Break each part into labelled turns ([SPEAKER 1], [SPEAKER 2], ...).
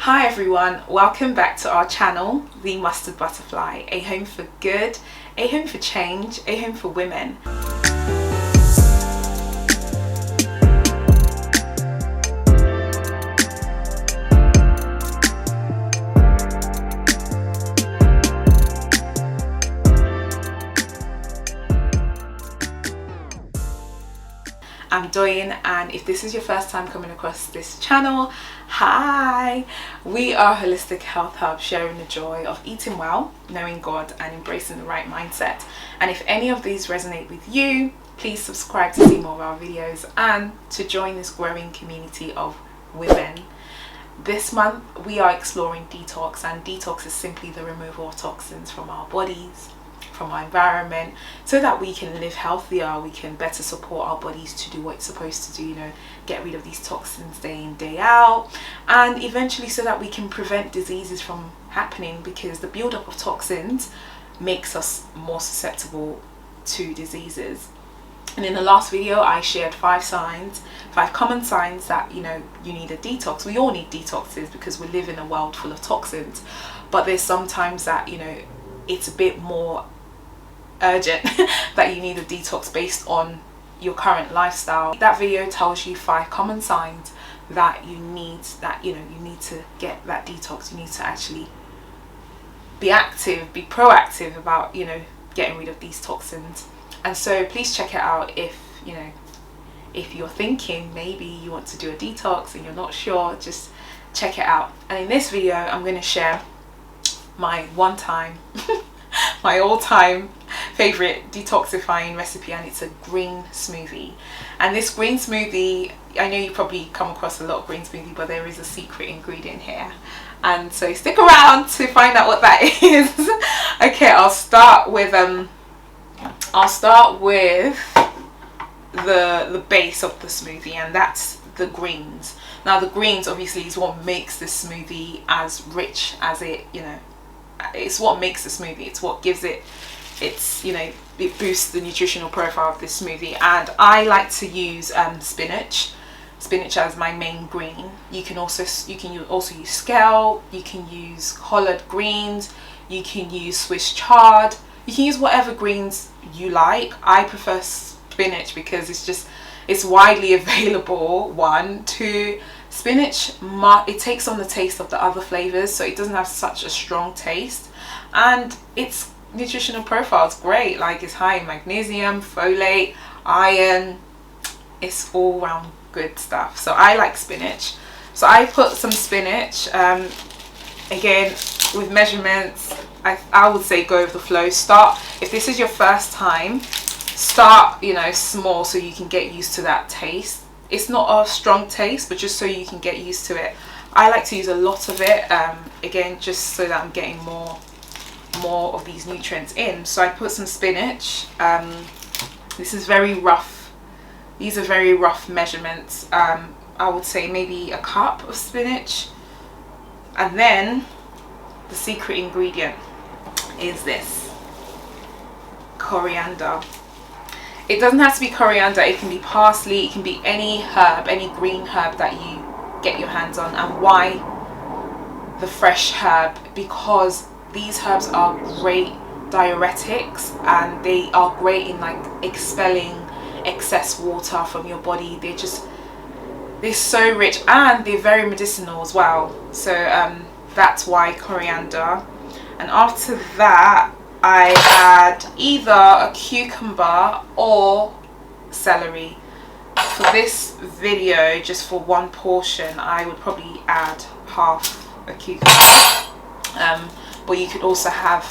[SPEAKER 1] Hi everyone, welcome back to our channel, The Mustard Butterfly, a home for good, a home for change, a home for women. I'm Doyen, and if this is your first time coming across this channel, hi! We are Holistic Health Hub, sharing the joy of eating well, knowing God and embracing the right mindset. And if any of these resonate with you, please subscribe to see more of our videos and to join this growing community of women. This month we are exploring detox, and detox is simply the removal of toxins from our bodies, from our environment, so that we can live healthier, we can better support our bodies to do what it's supposed to do, get rid of these toxins day in, day out, and eventually so that we can prevent diseases from happening, because the buildup of toxins makes us more susceptible to diseases. And in the last video I shared 5 common signs that you need a detox. We all need detoxes because we live in a world full of toxins, but there's sometimes that it's a bit more urgent that you need a detox based on your current lifestyle. That video tells you 5 common signs that you need to get that detox. You need to actually be active, be proactive about getting rid of these toxins. And so please check it out if you're thinking maybe you want to do a detox and you're not sure, just check it out. And in this video I'm going to share my my all-time favorite detoxifying recipe, and it's a green smoothie. And this green smoothie, I know you probably come across a lot of green smoothie, but there is a secret ingredient here, and so stick around to find out what that is. Okay, I'll start with the base of the smoothie, and that's the greens. Now the greens obviously is what makes this smoothie as rich as it's what makes the smoothie, it's what gives it it boosts the nutritional profile of this smoothie. And I like to use spinach as my main green. You can also use Kale, you can use collard greens, you can use Swiss chard, you can use whatever greens you like. I prefer spinach because it's widely available. 1, 2, spinach, it takes on the taste of the other flavors, so it doesn't have such a strong taste, and its nutritional profile is great. Like, it's high in magnesium, folate, iron, it's all round good stuff. So I like spinach, so I put some spinach. Again, with measurements, I would say go with the flow. Start, if this is your first time, start small so you can get used to that taste. It's not a strong taste, but just so you can get used to it. I like to use a lot of it, again, just so that I'm getting more of these nutrients in. So I put some spinach. This is very rough. These are very rough measurements. I would say maybe a cup of spinach. And then the secret ingredient is this coriander. It doesn't have to be coriander, it can be parsley, it can be any herb, any green herb that you get your hands on. And why the fresh herb? Because these herbs are great diuretics, and they are great in expelling excess water from your body. They're so rich, and they're very medicinal as well. So that's why coriander. And after that I add either a cucumber or celery. For this video, just for one portion, I would probably add half a cucumber. But you could also have,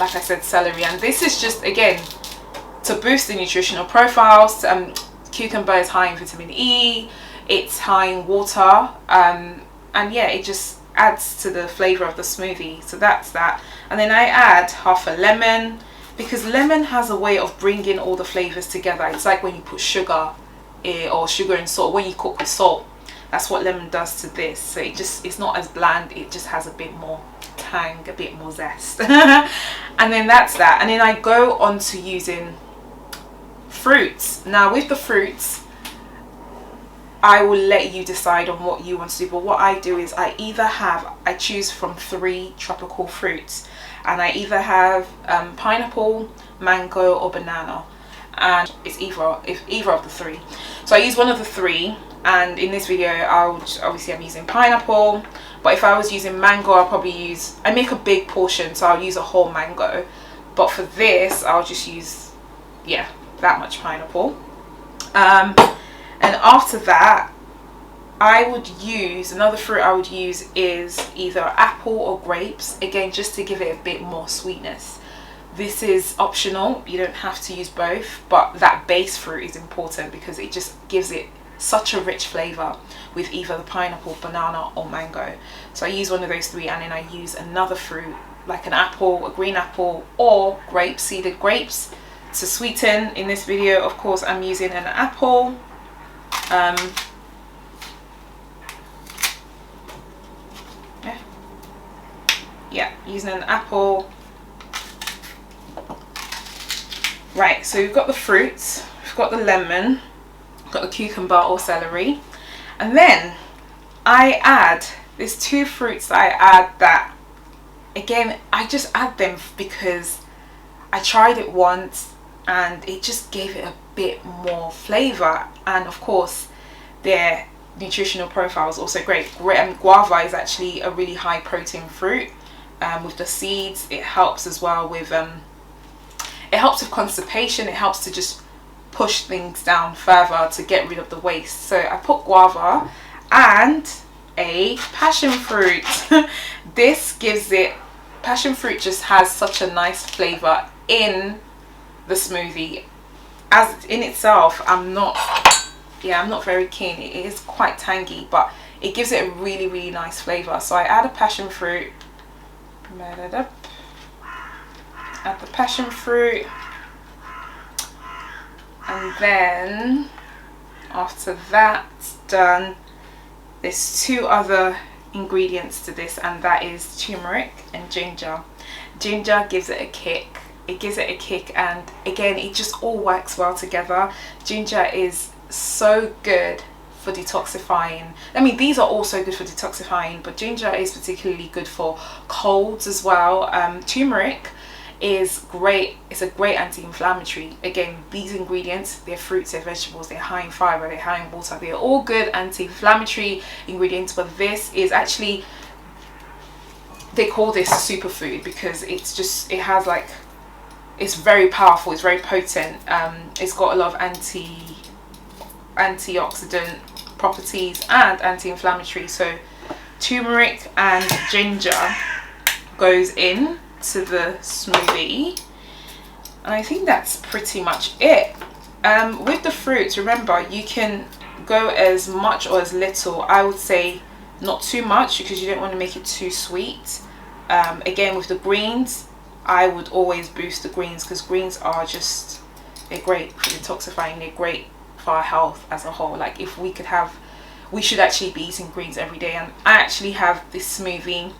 [SPEAKER 1] like I said, celery. And this is just, again, to boost the nutritional profiles. Cucumber is high in vitamin E, it's high in water, and yeah, it just adds to the flavor of the smoothie. So that's that. And then I add half a lemon, because lemon has a way of bringing all the flavors together. It's like when you put sugar or sugar and salt, when you cook with salt, that's what lemon does to this. So it's not as bland, it just has a bit more tang, a bit more zest. And then that's that. And then I go on to using fruits. Now with the fruits, I will let you decide on what you want to do. But what I do is I choose from 3 tropical fruits, and I either have pineapple, mango or banana, and it's either of the 3. So I use one of the 3, and in this video obviously I'm using pineapple, but if I was using mango I make a big portion, so I'll use a whole mango, but for this I'll just use that much pineapple. And after that, I would use another fruit is either apple or grapes, again just to give it a bit more sweetness. This is optional, you don't have to use both, but that base fruit is important because it just gives it such a rich flavor with either the pineapple, banana or mango. So I use one of those 3, and then I use another fruit like an apple, a green apple, or grapes, seeded grapes to sweeten. In this video, of course, I'm using an apple. Using an apple. Right, so we've got the fruits, we've got the lemon, we've got the cucumber or celery, and then there's 2 fruits that I add that, again, I just add them because I tried it once and it just gave it a bit more flavor, and of course their nutritional profile is also great. Guava is actually a really high protein fruit. With the seeds, it helps as well with constipation. It helps to just push things down further to get rid of the waste. So I put guava and a passion fruit. Passion fruit just has such a nice flavor in the smoothie. As in itself, I'm not very keen. It is quite tangy, but it gives it a really, really nice flavor. So I add a passion fruit. Add the passion fruit, and then after that's done, there's 2 other ingredients to this, and that is turmeric and ginger. Ginger gives it a kick. And again, it just all works well together. Ginger is so good for detoxifying. I mean, these are also good for detoxifying, but ginger is particularly good for colds as well. Turmeric is great. It's a great anti-inflammatory. Again, these ingredients, they're fruits, they're vegetables, they're high in fiber, they're high in water, they're all good anti-inflammatory ingredients. But this is actually, they call this superfood because it's very powerful, it's very potent. It's got a lot of antioxidant properties and anti-inflammatory. So turmeric and ginger goes in to the smoothie, and I think that's pretty much it. With the fruits, remember, you can go as much or as little. I would say not too much because you don't want to make it too sweet. Again, with the greens, I would always boost the greens because greens are they're great for detoxifying, they're great for our health as a whole. Like, if we should actually be eating greens every day. And I actually have this smoothie,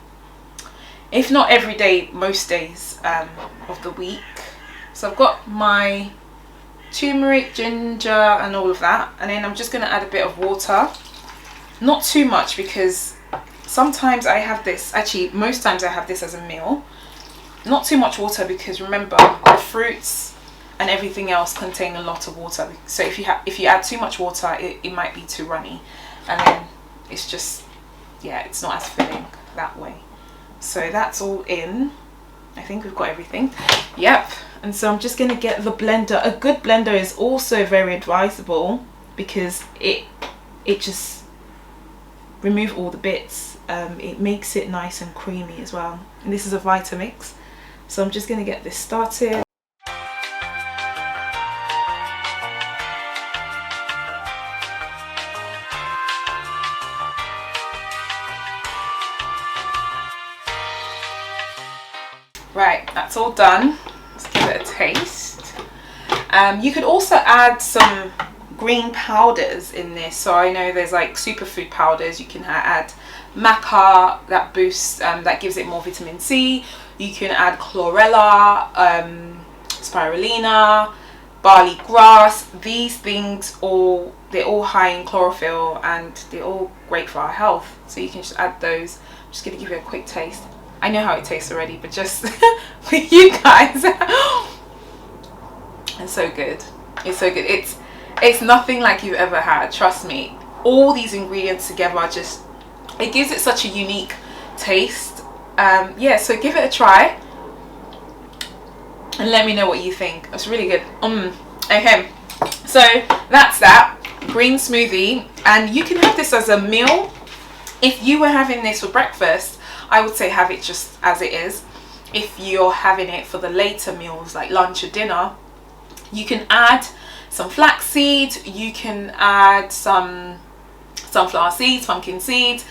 [SPEAKER 1] if not every day, most days of the week. So I've got my turmeric, ginger and all of that, and then I'm just going to add a bit of water. Not too much, because sometimes I have this, actually most times I have this as a meal. Not too much water, because remember, the fruits and everything else contain a lot of water. So if you add too much water, it might be too runny, and then it's just, it's not as filling that way. So that's all in. I think we've got everything. Yep. And so I'm just going to get the blender. A good blender is also very advisable because it just remove all the bits. It makes it nice and creamy as well. And this is a Vitamix. So I'm just going to get this started. Right, that's all done. Let's give it a taste. You could also add some green powders in this. So I know there's like superfood powders. You can add maca, that boosts, that gives it more vitamin C. You can add chlorella, spirulina, barley grass. These things they're all high in chlorophyll and they're all great for our health. So you can just add those. I'm just gonna give you a quick taste. I know how it tastes already, but just for you guys. It's so good. It's so good. It's nothing like you've ever had, trust me. All these ingredients together just, it gives it such a unique taste. Yeah, so give it a try and let me know what you think. It's really good. Okay, so that's that green smoothie, and you can have this as a meal. If you were having this for breakfast, I would say have it just as it is. If you're having it for the later meals like lunch or dinner, you can add some flax seeds, you can add some sunflower seeds, pumpkin seeds,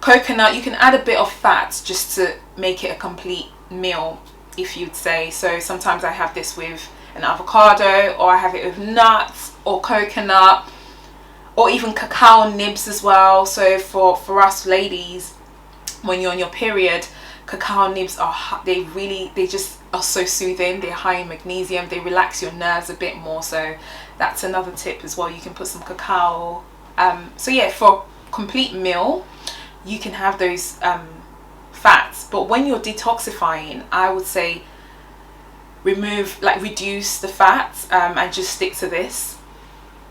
[SPEAKER 1] coconut. You can add a bit of fat just to make it a complete meal, if you'd say. So sometimes I have this with an avocado, or I have it with nuts or coconut, or even cacao nibs as well. So for us ladies, when you're on your period, cacao nibs they just are so soothing. They're high in magnesium, they relax your nerves a bit more. So that's another tip as well. You can put some cacao. So yeah, for a complete meal you can have those fats, but when you're detoxifying, I would say reduce the fats and just stick to this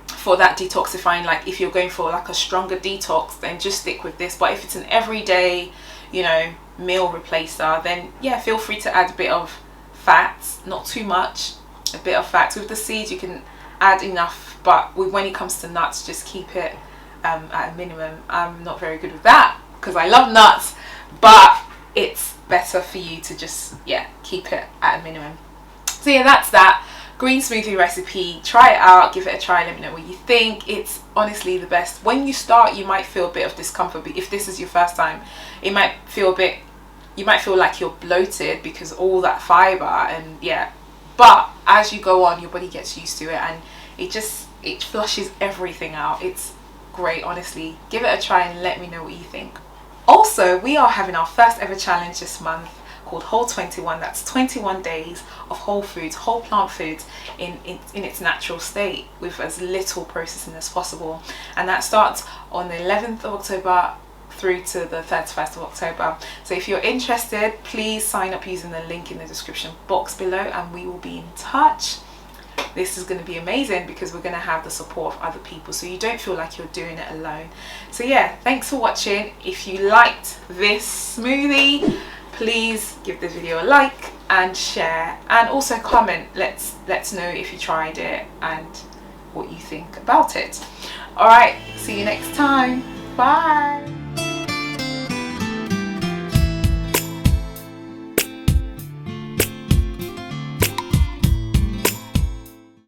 [SPEAKER 1] for that detoxifying. Like if you're going for like a stronger detox, then just stick with this. But if it's an everyday, you know, meal replacer, then yeah, feel free to add a bit of fats, not too much, a bit of fats. With the seeds you can add enough, but when it comes to nuts, just keep it at a minimum. I'm not very good with that because I love nuts, but it's better for you to just, yeah, keep it at a minimum. So yeah, that's that green smoothie recipe. Try it out, give it a try, let me know what you think. It's honestly the best. When you start, you might feel a bit of discomfort, but if this is your first time, you might feel like you're bloated because all that fiber, and yeah, but as you go on, your body gets used to it and it flushes everything out. It's great, honestly. Give it a try and let me know what you think. Also, we are having our first ever challenge this month called Whole 21. That's 21 days of whole foods, whole plant foods in its natural state with as little processing as possible. And that starts on the 11th of October through to the 31st of October. So if you're interested, please sign up using the link in the description box below and we will be in touch. This is going to be amazing because we're going to have the support of other people, so you don't feel like you're doing it alone. So yeah, thanks for watching. If you liked this smoothie, please give this video a like and share, and also comment. Let's know if you tried it and what you think about it. All right, see you next time. Bye.